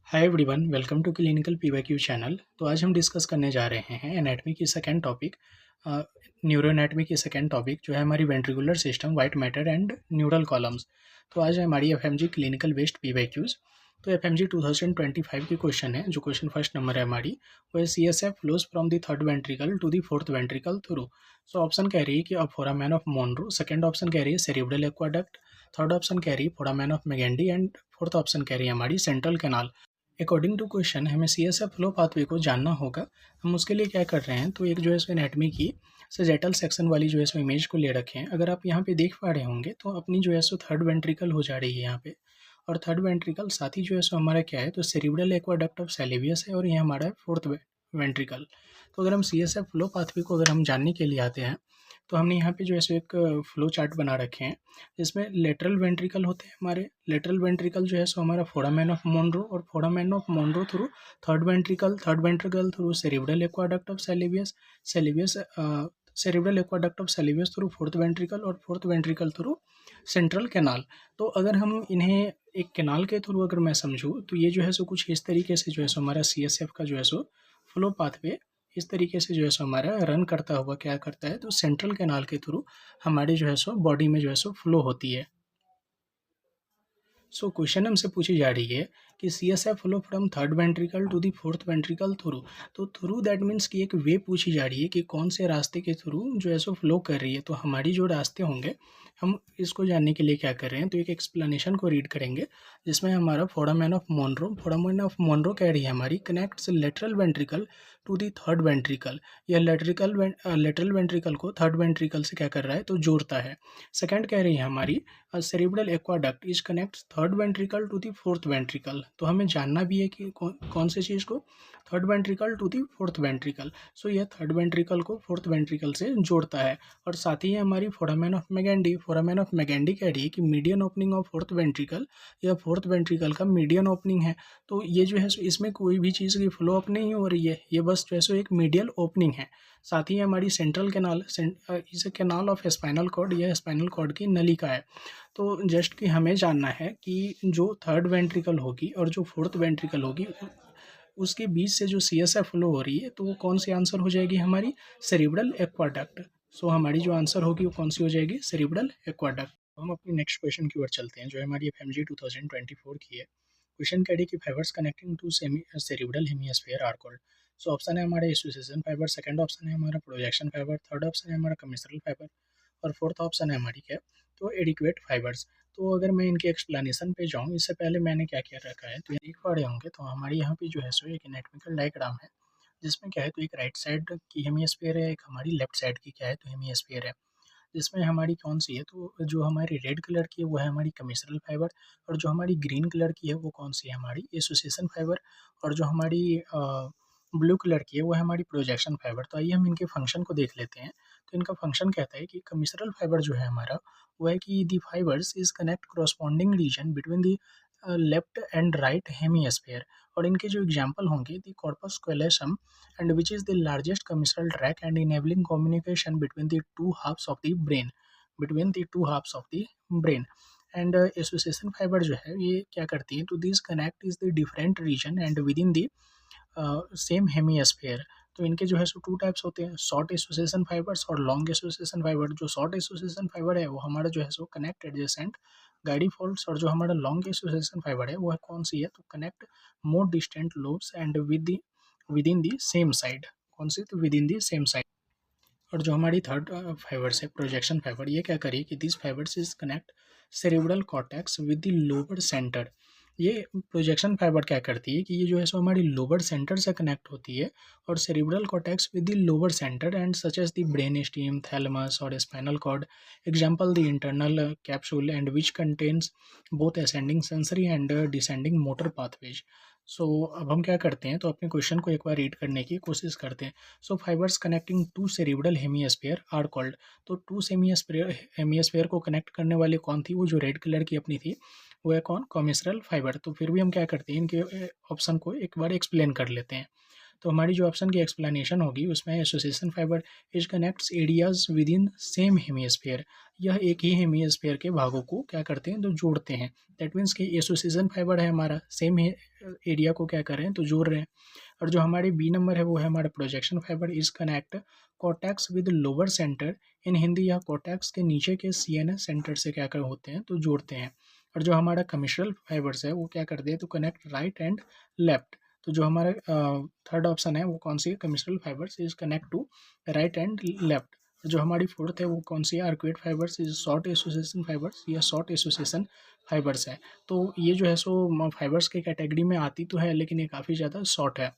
Hi everyone, welcome to clinical PYQ channel. तो आज हम डिस्कस करने जा रहे हैं एनाटमी की सेकंड टॉपिक, न्यूरो एनाटमी की सेकंड टॉपिक जो है हमारी ventricular system, white matter and neural columns. तो आज है हमारी एफएमजी क्लिनिकल बेस्ड पीवाईक्यूज। तो एफएमजी 2025 की क्वेश्चन है, जो क्वेश्चन फर्स्ट नंबर है हमारी, वो है CSF flows from the third ventricle to the fourth ventricle through. So option कह रही है कि foramen of Monro, second option कह रही है सेरिब्रल एक्वाडक्ट, थर्ड ऑप्शन कह रही है foramen of Magendie and fourth option कह रही है हमारी central canal. According to question हमें सीएसएफ फ्लो पाथवे को जानना होगा। हम उसके लिए क्या कर रहे हैं, तो एक जो है इसमें एनाटमी की सेजेटल सेक्शन वाली जो है इसमें इमेज को ले रखे हैं। अगर आप यहाँ पे देख पा रहे होंगे तो अपनी जो है सो थर्ड वेंट्रिकल हो जा रही है यहाँ पे, और थर्ड वेंट्रिकल साथ ही जो है सो हमारा क्या है, तो सेरिब्रल एक्वाडक्ट ऑफ सैलिवियस है, और ये हमारा है फोर्थ वेंट्रिकल। तो अगर हम सीएसएफ फ्लो पाथवे को अगर हम जानने के लिए आते हैं, तो हमने यहाँ पे जो है सो एक फ्लो चार्ट बना रखे हैं, जिसमें लेटरल वेंट्रिकल होते हैं हमारे। लेटरल वेंट्रिकल जो है सो हमारा फोरामेन ऑफ मोनरो, और foramen of Monro through third ventricle through cerebral aqueduct of Sylvius, Sylvius cerebral aqueduct of Sylvius through fourth ventricle, और fourth ventricle through central canal. तो अगर हम इन्हें एक कैनाल के थ्रू अगर मैं समझूँ, तो ये जो है सो कुछ इस तरीके से जो है सो हमारा सीएसएफ का जो है सो फ्लो पाथवे इस तरीके से जो है सो हमारा रन करता हुआ क्या करता है, तो सेंट्रल कैनाल के थ्रू हमारे जो है सो बॉडी में जो है सो फ्लो होती है। सो क्वेश्चन हमसे पूछी जा रही है कि C S F flow from third ventricle to the fourth ventricle through. तो थ्रू दैट मीन्स कि एक वे पूछी जा रही है कि कौन से रास्ते के थ्रू जो है सो फ्लो कर रही है। तो हमारी जो रास्ते होंगे, हम इसको जानने के लिए क्या कर रहे हैं, तो एक एक्सप्लेनेशन को रीड करेंगे, जिसमें हमारा फोरामेन ऑफ मोनरो कह रही है हमारी connects lateral ventricle to the third ventricle. यह लेटरल वेंट्रिकल को थर्ड वेंट्रिकल से क्या कर रहा है, तो जोड़ता है। सेकंड कह रही है हमारी cerebral aqueduct is connect third ventricle to the fourth ventricle. तो हमें जानना भी है कि कौन से चीज़ को, third ventricle to the fourth ventricle. So यह थर्ड वेंट्रिकल को फोर्थ वेंट्रिकल से जोड़ता है। और साथ ही हमारी फोरामेन ऑफ मैगेंडी कह रही है कि median opening of fourth ventricle, यह फोर्थ वेंट्रिकल का मीडियन ओपनिंग है। तो ये जो है इसमें कोई भी चीज़ की फ्लो अप नहीं हो रही है, ये बस जो है सो एक मीडियल ओपनिंग है। साथ ही हमारी सेंट्रल कैनाल इस कैनाल ऑफ स्पाइनल कॉर्ड, यह स्पाइनल कॉर्ड की नलिका है। तो जस्ट कि हमें जानना है कि जो थर्ड वेंट्रिकल होगी और जो फोर्थ वेंट्रिकल होगी, उसके बीच से जो सी एस एफ फ्लो हो रही है, तो वो कौन सी आंसर हो जाएगी हमारी, सेरिब्रल एक्वाडक्ट। सो हमारी जो आंसर होगी वो कौन सी हो जाएगी, सेरिब्रल एक्वाडक्ट। हम अपनी नेक्स्ट क्वेश्चन की ओर चलते हैं, जो हमारी एफ एम जी 2024 की है। क्वेश्चन कह रही है कि fibres connecting to cerebral hemisphere are called. So option है हमारा एसोसिएशन फाइबर, सेकंड ऑप्शन है हमारा प्रोजेक्शन फाइबर, थर्ड ऑप्शन है हमारा कमिसरल फाइबर, और फोर्थ ऑप्शन है हमारी क्या, तो एडिक्वेट फाइबर्स। तो अगर मैं इनके एक्सप्लेनेशन पे जाऊँ, इससे पहले मैंने क्या क्या रखा है, तो ये देख पा रहे होंगे, तो हमारे यहाँ पे जो है सो एक एनाटॉमिकल डायग्राम है, जिसमें क्या है, तो एक राइट साइड की हेमिस्फीयर है, एक हमारी लेफ्ट साइड की क्या है, तो हेमिस्फीयर है। जिसमें हमारी कौन सी है, तो जो हमारी रेड कलर की है वो है हमारी कमिसरल फाइबर, और जो हमारी ग्रीन कलर की है वो कौन सी है, हमारी एसोसिएशन फाइबर, और जो हमारी ब्लू कलर की है वो है हमारी प्रोजेक्शन फाइबर। तो आइए हम इनके फंक्शन को देख लेते हैं। तो इनका फंक्शन कहता है कि कमिसरल फाइबर जो है हमारा, वो है कि the fibres is connect corresponding region between the left and right hemisphere. और इनके जो एग्जाम्पल होंगे, the corpus callosum, and which is the largest commissural tract and enabling communication between the two halves of the brain. And association fiber जो है ये क्या करती है, तो this connect is the different region and within the same hemisphere. तो इनके जो है सो टू टाइप्स होते हैं, शॉर्ट एसोसिएशन फाइबर्स और लॉन्ग एसोसिएशन फाइबर। जो शॉर्ट एसोसिएशन फाइबर है वो हमारा जो है सो कनेक्ट एडजेसेंट गाइडी फॉल्ट्स, और जो हमारा लॉन्ग एसोसिएशन फाइबर है वो है कौन सी है, तो connect more distant lobes and with in the same side. कौन सी, तो with in the same side. और जो हमारी थर्ड फाइबर्स है, प्रोजेक्शन फाइबर, ये क्या करिए कि this fibres is connect cerebral cortex with the lower centre. ये प्रोजेक्शन फाइबर क्या करती है कि ये जो है सो हमारी लोअर सेंटर से कनेक्ट होती है, और cerebral cortex with the lower centre and such as the brain stem, thalamus और spinal cord. Example the internal capsule and which contains both ascending sensory and descending motor pathways. So अब हम क्या करते हैं, तो अपने क्वेश्चन को एक बार रीड करने की कोशिश करते हैं। So fibres connecting to cerebral hemisphere are called. तो टू हेमिस्फीयर को कनेक्ट करने वाली कौन थी, वो जो रेड कलर की अपनी थी, वो है कौन, कॉमिसरल फाइबर। तो फिर भी हम क्या करते हैं, इनके ऑप्शन को एक बार एक्सप्लेन कर लेते हैं। तो हमारी जो ऑप्शन की एक्सप्लेनेशन होगी उसमें association fibre is connects areas within same hemisphere. यह एक ही हेमिस्फीयर के भागों को क्या करते हैं तो जोड़ते हैं। दैट मीन्स कि एसोसिएशन फाइबर है हमारा सेम एरिया को क्या कर रहे हैं तो जोड़ रहे हैं। और जो हमारे बी नंबर है वो है हमारा projection fibre is connect cortex with lower centre in Hindi. या कॉर्टेक्स के नीचे के सीएनएस सेंटर से क्या कर होते हैं तो जोड़ते हैं। और जो हमारा कमिश्रल फाइबर्स है वो क्या करते हैं तो कनेक्ट राइट एंड लेफ्ट। तो जो हमारा थर्ड ऑप्शन है वो कौन सी है, commissural fibres is connect to right and left. जो हमारी फोर्थ है वो कौन सी है, arcuate fibres is short association fibres या शॉर्ट एसोसिएशन फाइबर्स है। तो ये जो है सो फाइबर्स के कैटेगरी में आती तो है लेकिन ये काफ़ी ज़्यादा शॉर्ट है।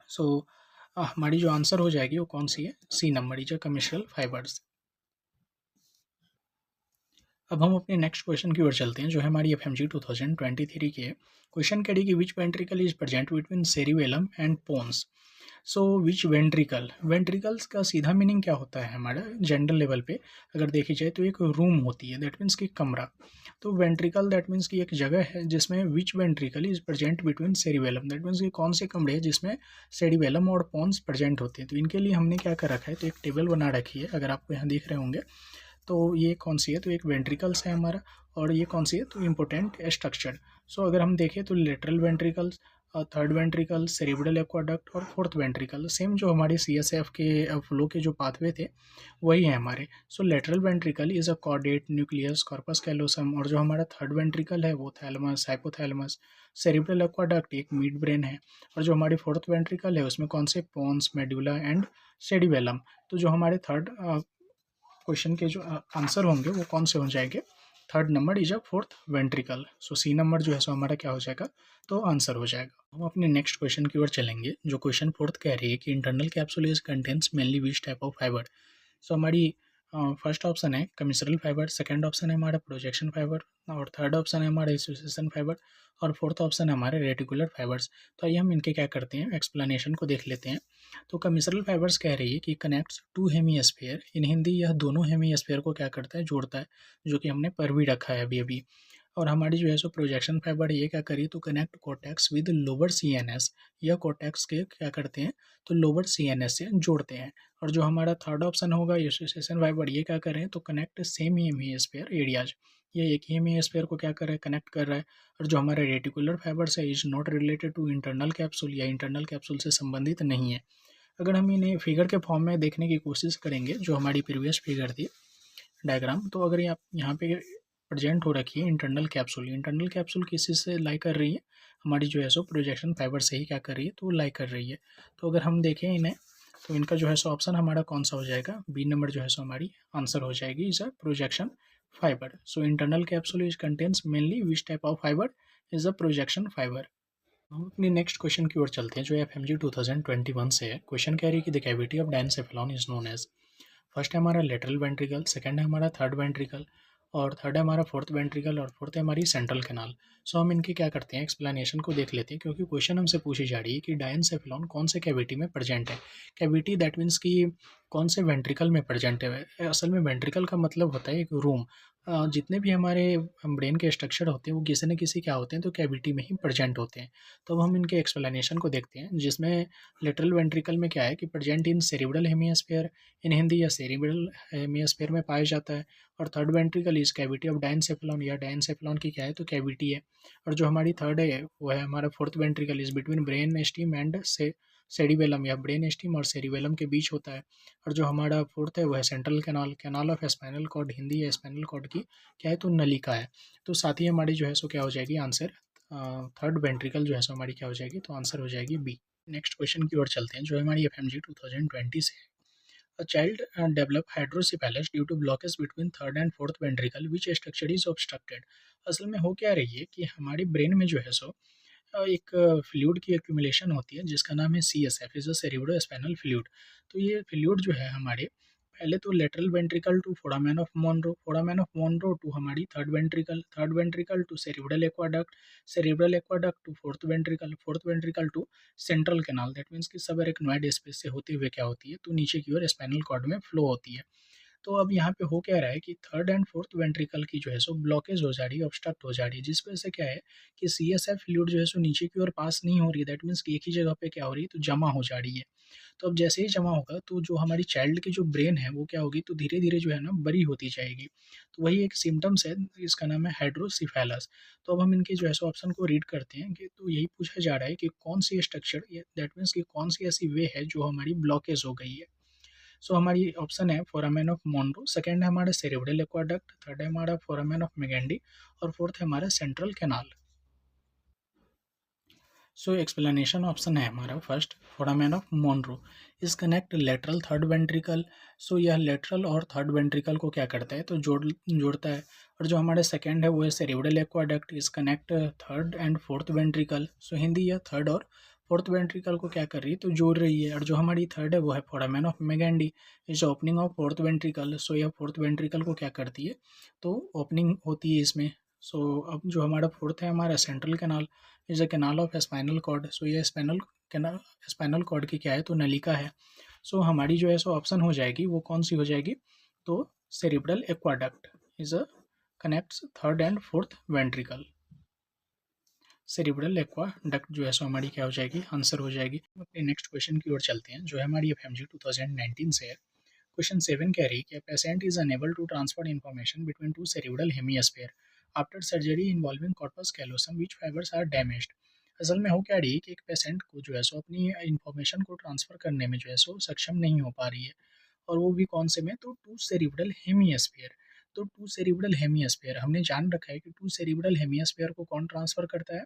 सो हमारी जो आंसर हो जाएगी वो कौन सी है, C number is a commissural fibres. अब हम अपने नेक्स्ट क्वेश्चन की ओर चलते हैं जो है हमारी एफएमजी 2023 की है। क्वेश्चन कह रही कि which ventricle is present between cerebellum and pons. So which ventricle, ventricles का सीधा मीनिंग क्या होता है हमारा जनरल लेवल पे अगर देखी जाए तो एक रूम होती है, दैट मीन्स कि कमरा। तो वेंट्रिकल दैट मीन्स कि एक जगह है जिसमें which ventricle is present between cerebellum, that means कि कौन से कमरे हैं जिसमें सेरिबेलम और पोन्स प्रेजेंट होते हैं। तो इनके लिए हमने क्या कर रखा है तो एक टेबल बना रखी है, अगर आपको यहाँ दिख रहे होंगे। तो ये कौन सी है तो एक वेंट्रिकल्स है हमारा। और ये कौन सी है तो इम्पोर्टेंट स्ट्रक्चर। सो अगर हम देखें तो lateral ventricles, third ventricle, cerebral aqueduct और फोर्थ वेंट्रिकल सेम जो हमारे सीएसएफ के फ्लो के जो पाथवे थे वही है हमारे। So lateral ventricle is a caudate nucleus corpus callosum. और जो हमारा थर्ड वेंट्रिकल है वो थैलमस हाइपोथैलमस। सेरिब्रल एक्वाडक्ट एक मिड ब्रेन है। और जो हमारी फोर्थ वेंट्रिकल है उसमें कौन से पोन्स मेडुला एंड सेरिबेलम। तो जो हमारे थर्ड क्वेश्चन के जो आंसर होंगे वो कौन से हो जाएंगे, third number is a fourth ventricle. So C number जो है सो हमारा क्या हो जाएगा तो आंसर हो जाएगा। हम अपने नेक्स्ट क्वेश्चन की ओर चलेंगे जो क्वेश्चन फोर्थ कह रही है कि internal capsule is contents mainly which type of fibre. So हमारी फर्स्ट ऑप्शन है कमिसरल फाइबर, सेकंड ऑप्शन है हमारा प्रोजेक्शन फाइबर, और थर्ड ऑप्शन है हमारा एसोसिएशन फाइबर, और फोर्थ ऑप्शन है हमारे रेटिकुलर फाइबर्स। तो आइए हम इनके क्या करते हैं एक्सप्लेनेशन को देख लेते हैं। तो कमिसरल फाइबर्स कह रही है कि कनेक्ट्स टू हेमिस्फीयर इन हिंदी, यह दोनों हेमिस्फीयर को क्या करता है जोड़ता है, जो कि हमने पढ़ भी रखा है अभी अभी। और हमारी जो है सो प्रोजेक्शन फाइबर ये क्या करिए तो connect cortex with lower CNS, यह कोटेक्स के क्या करते हैं तो लोअर सीएनएस से जोड़ते हैं। और जो हमारा थर्ड ऑप्शन होगा एसोसिएशन फाइबर ये क्या कर रहे हैं तो कनेक्ट सेम हेमिस्फीयर एरियाज, ये एक ही हेमिस्फीयर को क्या कर रहा है कनेक्ट कर रहा है। और जो हमारे रेटिकुलर फाइबर्स है is not related to internal capsule, या इंटरनल कैप्सूल से संबंधित नहीं है। अगर हम इन्हें फिगर के फॉर्म में देखने की कोशिश करेंगे जो हमारी प्रीवियस फिगर थी डायग्राम, तो अगर ये आप यहाँ पे प्रेजेंट हो रखी है इंटरनल कैप्सूल, इंटरनल कैप्सूल किसी से लाई कर रही है, हमारी जो है सो प्रोजेक्शन फाइबर से ही क्या कर रही है तो लाई कर रही है। तो अगर हम देखें इन्हें तो इनका जो है सो ऑप्शन हमारा कौन सा हो जाएगा, बी नंबर जो है सो हमारी आंसर हो जाएगी is a projection fibre. So internal capsule is contains mainly which type of fibre is a projection fibre. हम अपने नेक्स्ट क्वेश्चन की ओर चलते हैं जो एफ एम जी 2021 से है। क्वेश्चन कह रही है कि the cavity of diencephalon is known as. First है हमारा लेटरल वेंट्रिकल, सेकंड है हमारा थर्ड वेंट्रिकल, और थर्ड है हमारा फोर्थ वेंट्रिकल, और फोर्थ है हमारी सेंट्रल कैनाल। सो हम इनके क्या करते हैं एक्सप्लेनेशन को देख लेते हैं, क्योंकि क्वेश्चन हमसे पूछी जा रही है कि डायनसेफेलॉन कौन से कैविटी में प्रेजेंट है। कैविटी दैट मीन्स कि कौन से वेंट्रिकल में प्रेजेंट है। असल में वेंट्रिकल का मतलब होता है एक रूम। जितने भी हमारे ब्रेन के स्ट्रक्चर होते हैं वो किसी न किसी क्या होते हैं तो कैविटी में ही प्रेजेंट होते हैं। तो अब हम इनके एक्सप्लेनेशन को देखते हैं, जिसमें लेटरल वेंट्रिकल में क्या है कि प्रेजेंट इन सेरिब्रल हेमिस्फीयर इन हिंदी, या सेरिब्रल हेमिस्फीयर में पाया जाता है। और third ventricle is cavity of diencephalon, या डायनसेफेलॉन की क्या है तो कैविटी है। और जो हमारी थर्ड है वो है हमारा fourth ventricle is between brain steam and से सेरिबेलम, या ब्रेन स्टीम और सेरिबेलम के बीच होता है। और जो हमारा फोर्थ है वो है central canal, canal of spinal cord, Hindi या स्पाइनल कॉर्ड की क्या है तो नलिका है। तो साथ ही हमारी जो है सो क्या हो जाएगी आंसर, थर्ड वेंट्रिकल जो है सो हमारी क्या हो जाएगी तो आंसर हो जाएगी बी। नेक्स्ट क्वेश्चन की ओर चलते हैं जो है हमारी एफ एम जी 2020 से है। A child develop hydrocephalus due to blockage between third and fourth ventricle which structure is obstructed। असल में हो क्या रही है कि हमारी ब्रेन में जो है सो एक फ्लूइड की एक्यूमुलेशन होती है जिसका नाम है C S F, is a cerebro spinal fluid. तो ये फ्लूइड जो है हमारे पहले तो lateral ventricle to foramen of Monro, foramen of Monro to हमारी third ventricle, third ventricle to cerebral aqueduct, cerebral aqueduct to fourth ventricle, fourth ventricle to central canal. That means कि सब एक नोड स्पेस से होते हुए क्या होती है तो नीचे की ओर स्पाइनल कॉर्ड में फ्लो होती है। तो अब यहाँ पे हो क्या रहा है कि थर्ड एंड फोर्थ वेंट्रिकल की जो है सो ब्लॉकेज हो जा रही है, ऑब्स्ट्रक्ट हो जा रही है, जिस वजह से क्या है कि CSF फ्लूइड जो है सो नीचे की ओर पास नहीं हो रही है। दैट मीन्स कि एक ही जगह पे क्या हो रही है, तो जमा हो जा रही है। तो अब जैसे ही जमा होगा तो जो हमारी चाइल्ड की जो ब्रेन है वो क्या होगी, तो धीरे-धीरे जो है ना बड़ी होती जाएगी। तो वही एक सिम्पटम्स है, इसका नाम है हाइड्रोसिफेलस। तो अब हम इनके जो है सो ऑप्शन को रीड करते हैं कि तो यही पूछा जा रहा है कि कौन-सी स्ट्रक्चर ये दैट मीन्स कि कौन-सी ऐसी वे है जो हमारी ब्लॉकेज हो गई है। सो हमारी ऑप्शन है फोरामेन ऑफ मोनरो, सेकंड है हमारा सेरेब्रल एक्वाडक्ट, थर्ड है हमारा फोरामेन ऑफ मेगेंडी और फोर्थ है हमारा सेंट्रल कैनाल। सो एक्सप्लेनेशन ऑप्शन है हमारा फर्स्ट, फोरामेन ऑफ मोनरो इस connect lateral third ventricle. So यह लेटरल और थर्ड वेंट्रिकल को क्या करता है, तो जोड़ता है। और जो हमारे सेकंड है वो है cerebral aqueduct is connect third and fourth ventricle. So Hindi यह थर्ड और फोर्थ वेंट्रिकल को क्या कर रही है, तो जोड़ रही है। और जो हमारी थर्ड है वो है foramen of Magendie is opening of fourth ventricle. So यह फोर्थ वेंट्रिकल को क्या करती है, तो ओपनिंग होती है इसमें। सो अब जो हमारा फोर्थ है हमारा central canal is a canal of spinal cord. So ये स्पाइनल कॉर्ड की क्या है, तो नलिका है। सो हमारी जो है सो ऑप्शन हो जाएगी वो कौन सी हो जाएगी, तो cerebral aqueduct is a connects third and fourth ventricle. Cerebral aqueduct जो है सो हमारी क्या हो जाएगी, आंसर हो जाएगी। अपने नेक्स्ट क्वेश्चन की ओर चलते हैं जो है हमारी FMG 2019 से है। क्वेश्चन 7 कह रही है कि patient is unable to transfer information between two cerebral hemisphere after surgery involving corpus callosum which fibres are damaged. असल में हो क्या रही है कि एक पेशेंट को जो है सो अपनी इन्फॉर्मेशन को ट्रांसफ़र करने में जो है सो सक्षम नहीं हो पा रही है। और वो भी कौन से में, तो टू सेरिब्रल हेमिस्फीयर। तो टू सेरिब्रल हेमिस्फीयर हमने जान रखा है कि टू सेरिब्रल हेमिस्फीयर को कौन ट्रांसफ़र करता है,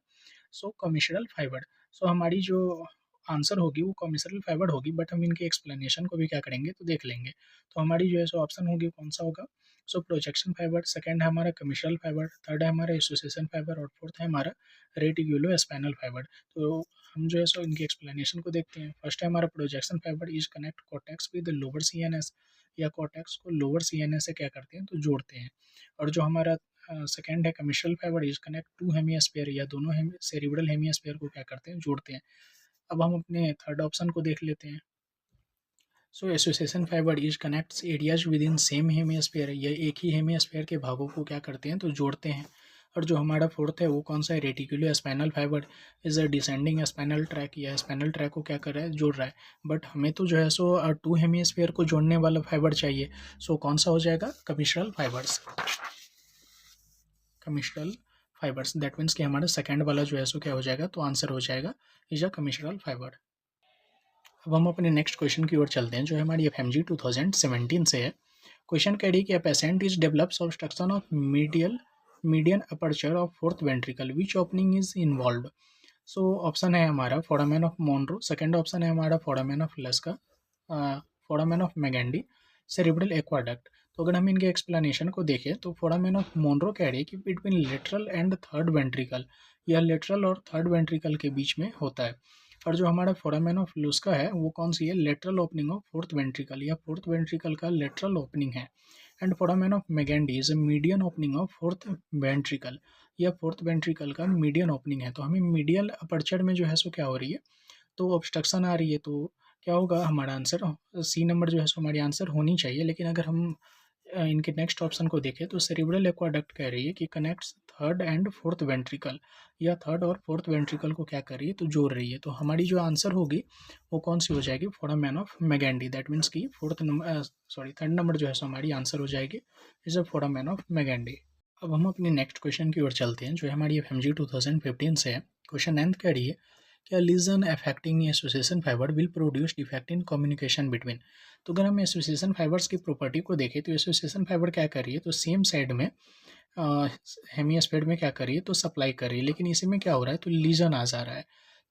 सो कॉमिशरल फाइबर। सो हमारी जो आंसर होगी वो कॉमिशरल फाइबर होगी, बट हम इनके एक्सप्लेनेशन को भी क्या करेंगे, तो देख लेंगे। तो हमारी जो है सो ऑप्शन होगी कौन सा होगा, सो प्रोजेक्शन फाइबर, सेकंड है हमारा कमिशरल फाइबर, थर्ड है हमारा एसोसिएशन फाइबर और फोर्थ है हमारा रेटिक्यूलो स्पाइनल फाइबर। तो हम जो है सो इनके एक्सप्लेनेशन को देखते हैं। फर्स्ट है हमारा projection fibre is connect cortex with lower CNS, या कॉर्टेक्स को लोअर CNS से क्या करते हैं, तो जोड़ते हैं। और जो हमारा सेकंड है commissural fibre is connect to hemisphere, या दोनों सेरिब्रल हेमिस्फीयर को क्या करते हैं, जोड़ते हैं। अब हम अपने थर्ड ऑप्शन को देख लेते हैं। So association fibre is connects areas within same hemisphere, ये एक ही हेमिस्फीयर के भागों को क्या करते हैं, तो जोड़ते हैं। और जो हमारा फोर्थ है वो कौन सा है, reticulo spinal fibre is a descending spinal track, या स्पाइनल ट्रैक को क्या कर रहा है, जोड़ रहा है। बट हमें तो जो है सो टू हेमिस्फीयर को जोड़ने वाला फाइबर चाहिए। सो कौन सा हो जाएगा, कमिशरल फाइबर्स। कमिशरल फाइबर्स दैट मीन्स कि हमारा सेकंड वाला जो है सो क्या हो जाएगा, तो आंसर हो जाएगा इज अ कमिशरल फाइबर। अब हम अपने नेक्स्ट क्वेश्चन की ओर चलते हैं जो हमारी FMG 2017 से है। क्वेश्चन कह रही है कि a patient is develops obstruction of median aperture of fourth ventricle which opening is involve. So option है हमारा foramen of Monro, second option है हमारा foramen of Luschka, foramen of Magendie, cerebral aqueduct. तो अगर हम इनके एक्सप्लेनेशन को देखें तो फोरामेन ऑफ मोनरो कह रही है कि between lateral and third ventricle, यह लेटरल और थर्ड वेंट्रिकल के बीच में होता है। और जो हमारा फोरामेन ऑफ लुस्का है वो कौन सी है, lateral opening of fourth ventricle, या फोर्थ वेंट्रिकल का लेटरल ओपनिंग है। And foramen of Magendie is median opening of fourth ventricle, या फोर्थ वेंट्रिकल का मीडियन ओपनिंग है। तो हमें मीडियल अपर्चर में जो है सो क्या हो रही है, तो ऑब्स्ट्रक्शन आ रही है। तो क्या होगा हमारा आंसर, सी नंबर जो है सो हमारी आंसर होनी चाहिए। लेकिन अगर हम इनके नेक्स्ट ऑप्शन को देखें तो सेरिब्रल एक्वाडक्ट कह रही है कि connects third and fourth ventricle, या थर्ड और फोर्थ वेंट्रिकल को क्या कर रही है, तो जोड़ रही है। तो हमारी जो आंसर होगी वो कौन सी हो जाएगी, फोरामेन ऑफ मेगेंडी। दैट मीन्स कि fourth number sorry third number जो है सो हमारी आंसर हो जाएगी इज अ फोरामेन ऑफ मेगेंडी। अब हम अपने नेक्स्ट क्वेश्चन की ओर चलते हैं जो हमारी FMG 2015 से है। क्वेश्चन 9 कह रही है क्या lesion affecting association fibre will produce defect in communication between. तो अगर हम एसोसिएशन फाइबर्स की प्रॉपर्टी को देखें तो एसोसिएशन फाइबर क्या कर रही है, तो सेम साइड में हेमिस्फीयर में क्या कर रही है, तो सप्लाई कर रही है। लेकिन इसी में क्या हो रहा है, तो लीजन आ जा रहा है।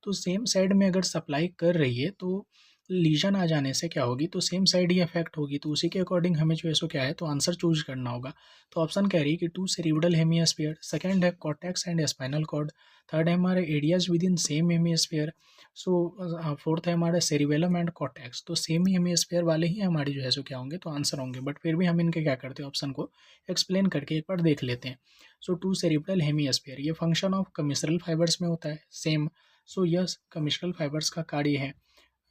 तो सेम साइड में अगर सप्लाई कर रही है तो लीजन आ जाने से क्या होगी, तो सेम साइड ही अफेक्ट होगी। तो उसी के अकॉर्डिंग हमें जो है सो क्या है, तो आंसर चूज करना होगा। तो ऑप्शन कह रही है कि टू सेरिब्रल हेमिस्फीयर, सेकंड है cortex and spinal cord, third है हमारे areas within same hemisphere. So fourth है हमारा सेरिबेलम एंड कॉर्टेक्स। तो सेम ही हेमिस्फीयर वाले ही हमारी जो है सो क्या होंगे, तो आंसर होंगे। बट फिर भी हम इनके क्या करते हैं, ऑप्शन को एक्सप्लेन करके एक बार देख लेते हैं। सो टू सेरिब्रल हेमिस्फीयर ये फंक्शन ऑफ कमिशरल फाइबर्स में होता है सेम। सो यह कमिशरल फाइबर्स का कार्य है।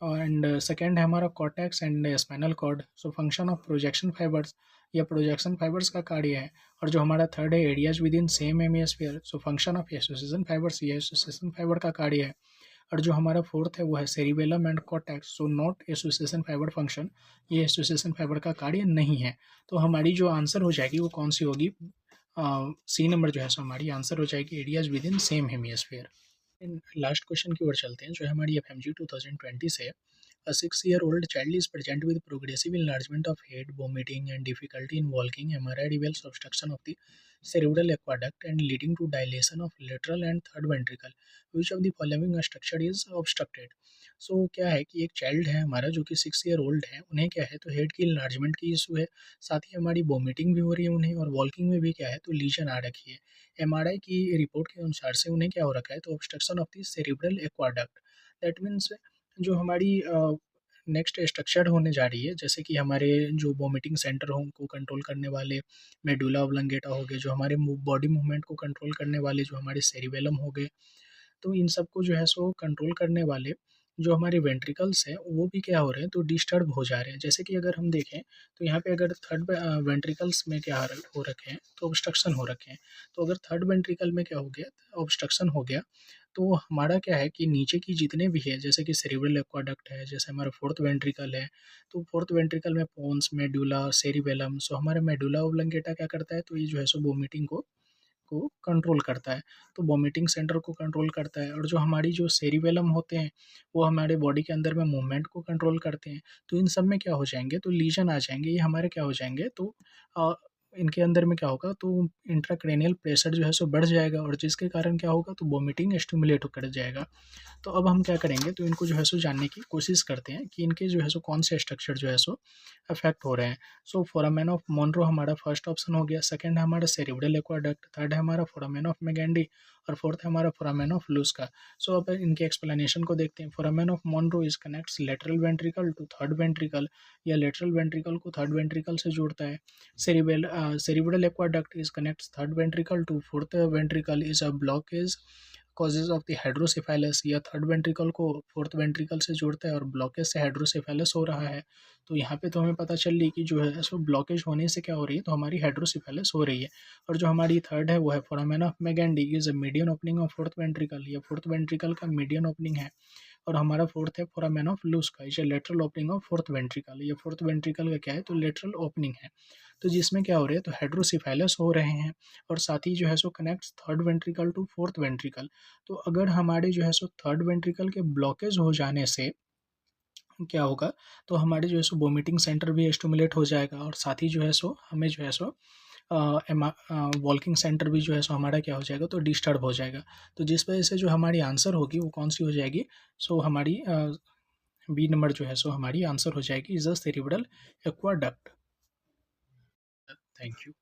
एंड सेकंड है हमारा cortex and spinal cord. So function of projection fibres, या प्रोजेक्शन फाइबर्स का कार्य है। और जो हमारा थर्ड है areas within same hemisphere. So function of association fibres, ये एसोसिएशन फाइबर का कार्य है। और जो हमारा फोर्थ है वो है cerebellum and cortex. So not association fibre function, ये एसोसिएशन फाइबर का कार्य नहीं है। तो हमारी जो आंसर हो जाएगी वो कौन सी होगी? सी नंबर जो है सो हमारी आंसर हो जाएगी areas within same hemisphere. Last question की ओर चलते हैं जो है हमारी एफएमजी 2020 से। A 6-year-old child is present with progressive enlargement of head, vomiting, and difficulty in walking. MRI reveals obstruction of the cerebral aqueduct and leading to dilation of lateral and third ventricle. Which of the following structure is obstructed? So क्या है कि एक child है हमारा जो कि 6 year old है, उन्हें क्या है तो हेड की इन्लार्जमेंट की इशू है, साथ ही हमारी वोमिटिंग भी हो रही है उन्हें, और वॉकिंग में भी क्या है तो लीजन आ रखी है। एमआरआई की रिपोर्ट के अनुसार से उन्हें क्या हो रखा है तो obstruction of the cerebral aqueduct. That means जो हमारी नेक्स्ट स्ट्रक्चर होने जा रही है, जैसे कि हमारे जो वोमिटिंग सेंटर हो उनको कंट्रोल करने वाले मेडुला ऑब्लंगेटा हो गए, जो हमारे बॉडी मूवमेंट को कंट्रोल करने वाले जो हमारे सेरिबेलम हो गए, तो इन सबको जो है सो कंट्रोल करने वाले जो हमारे वेंट्रिकल्स हैं वो भी क्या हो रहे हैं तो डिस्टर्ब हो जा रहे हैं। जैसे कि अगर हम देखें तो यहाँ पे अगर थर्ड वेंट्रिकल्स में क्या हो रखे हैं तो ऑब्स्ट्रक्शन हो रखे हैं। तो अगर थर्ड वेंट्रिकल में क्या हो गया ऑब्स्ट्रक्शन हो गया, तो हमारा क्या है कि नीचे की जितने भी है जैसे कि सेरिब्रल एक्वाडक्ट है, जैसे हमारा फोर्थ वेंट्रिकल है, तो फोर्थ वेंट्रिकल में पोन्स, मेडुला, सेरिबेलम, सो हमारा मेडुला ओब्लंगेटा क्या करता है तो ये जो है सो वोमिटिंग को कंट्रोल करता है, तो वॉमिटिंग सेंटर को कंट्रोल करता है। और जो हमारी जो सेरिबेलम होते हैं, वो हमारे बॉडी के अंदर में मूवमेंट को कंट्रोल करते हैं। तो इन सब में क्या हो जाएँगे तो लीजन आ जाएँगे, ये हमारे क्या हो जाएँगे तो अ, इनके अंदर में क्या होगा तो इंट्राक्रैनियल प्रेशर जो है सो बढ़ जाएगा, और जिसके कारण क्या होगा तो वॉमिटिंग स्टिमुलेट कर जाएगा। तो अब हम क्या करेंगे तो इनको जो है सो जानने की कोशिश करते हैं कि इनके जो है सो कौन से स्ट्रक्चर जो है सो अफेक्ट हो रहे हैं। सो फोरामेन ऑफ मोनरो हमारा फर्स्ट ऑप्शन हो गया, सेकंड है हमारा सेरिब्रल एक्वाडक्ट, थर्ड है हमारा फोरामेन ऑफ मेगेंडी, और फोर्थ है हमारा फोरामेन ऑफ लुस्का। सो अब इनके एक्सप्लेनेशन को देखते हैं। Foramen of Monro is connects lateral ventricle to third ventricle, या लेटरल वेंट्रिकल को थर्ड वेंट्रिकल से जोड़ता है। Cerebral aqueduct is connects third ventricle to fourth ventricle, is a blockage causes of the hydrocephalus, या third ventricle को fourth ventricle से जोड़ता है और ब्लॉकेज से हाइड्रोसेफेलस हो रहा है। तो यहाँ पे तो हमें पता चल रही कि जो है सो ब्लॉकेज होने से क्या हो रही है तो हमारी हाइड्रोसेफेलस हो रही है। और जो हमारी थर्ड है वो है foramen of Magendie is a median opening of fourth ventricle, या फोर्थ वेंट्रिकल का मीडियन ओपनिंग है। और हमारा फोर्थ है foramen of Luschka is a lateral opening of fourth ventricle, ये फोर्थ वेंट्रिकल का क्या है तो लेटरल ओपनिंग है। तो जिसमें क्या हो रहा है तो हाइड्रोसेफेलस हो रहे हैं, और साथ ही जो है so connects third ventricle to fourth ventricle. तो अगर हमारे जो है सो थर्ड वेंट्रिकल के ब्लॉकेज हो जाने से क्या होगा तो हमारे जो है सो वोमिटिंग सेंटर भी स्टिमुलेट हो जाएगा, और साथ ही जो है सो हमें जो है सो वॉल्किंग सेंटर भी जो है सो हमारा क्या हो जाएगा तो डिस्टर्ब हो जाएगा। तो जिस वजह से जो हमारी आंसर होगी वो कौन सी हो जाएगी, सो हमारी बी नंबर जो है सो हमारी आंसर हो जाएगी is the cerebral aqueduct. Thank you.